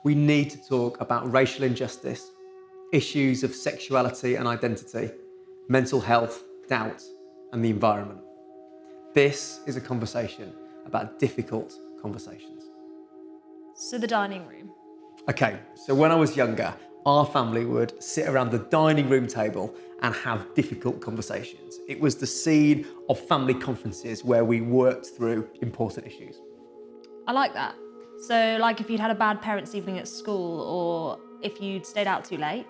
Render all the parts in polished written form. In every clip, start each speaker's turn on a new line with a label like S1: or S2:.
S1: we need to talk about racial injustice, issues of sexuality and identity, mental health, doubt, and the environment. This is a conversation about difficult conversations.
S2: So the dining room.
S1: Okay, so when I was younger, our family would sit around the dining room table and have difficult conversations. It was the scene of family conferences where we worked through important issues.
S2: I like that. So like if you'd had a bad parents' evening at school or if you'd stayed out too late.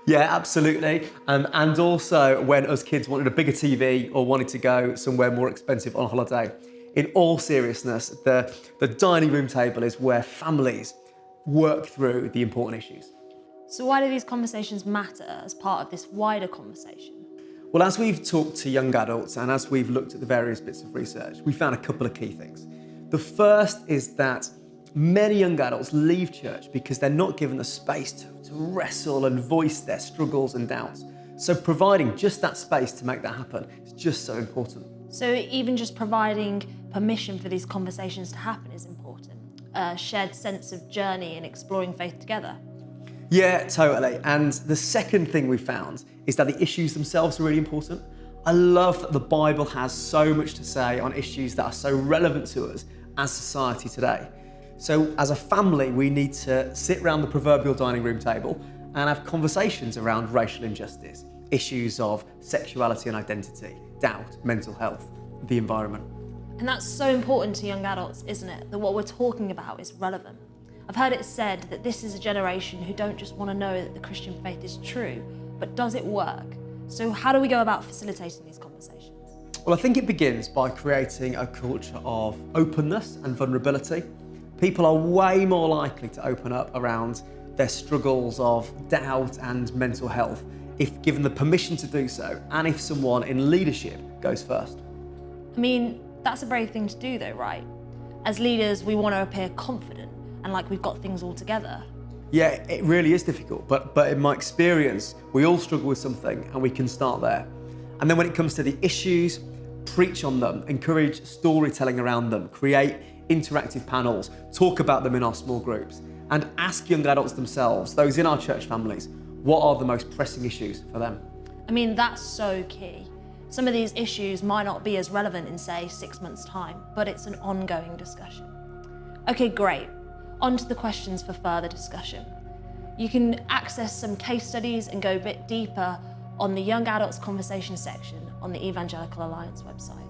S1: Yeah, absolutely. And also when us kids wanted a bigger TV or wanted to go somewhere more expensive on holiday. In all seriousness, the dining room table is where families work through the important issues.
S2: So why do these conversations matter as part of this wider conversation?
S1: Well, as we've talked to young adults and as we've looked at the various bits of research, we found a couple of key things. The first is that many young adults leave church because they're not given the space to wrestle and voice their struggles and doubts. So providing just that space to make that happen is just so important.
S2: So even just providing permission for these conversations to happen is important. A shared sense of journey and exploring faith together.
S1: Yeah, totally. And the second thing we found is that the issues themselves are really important. I love that the Bible has so much to say on issues that are so relevant to us as society today. So as a family, we need to sit around the proverbial dining room table and have conversations around racial injustice, issues of sexuality and identity, doubt, mental health, the environment.
S2: And that's so important to young adults, isn't it? That what we're talking about is relevant. I've heard it said that this is a generation who don't just want to know that the Christian faith is true, but does it work? So how do we go about facilitating these conversations?
S1: Well, I think it begins by creating a culture of openness and vulnerability. People are way more likely to open up around their struggles of doubt and mental health if given the permission to do so, and if someone in leadership goes first.
S2: I mean, that's a brave thing to do though, right? As leaders, we want to appear confident and like we've got things all together.
S1: Yeah, it really is difficult, but in my experience, we all struggle with something and we can start there. And then when it comes to the issues, preach on them, encourage storytelling around them, create interactive panels, talk about them in our small groups, and ask young adults themselves, those in our church families, what are the most pressing issues for them?
S2: I mean, that's so key. Some of these issues might not be as relevant in, say, 6 months' time, but it's an ongoing discussion. Okay, great. On to the questions for further discussion. You can access some case studies and go a bit deeper on the Young Adults Conversation section on the Evangelical Alliance website.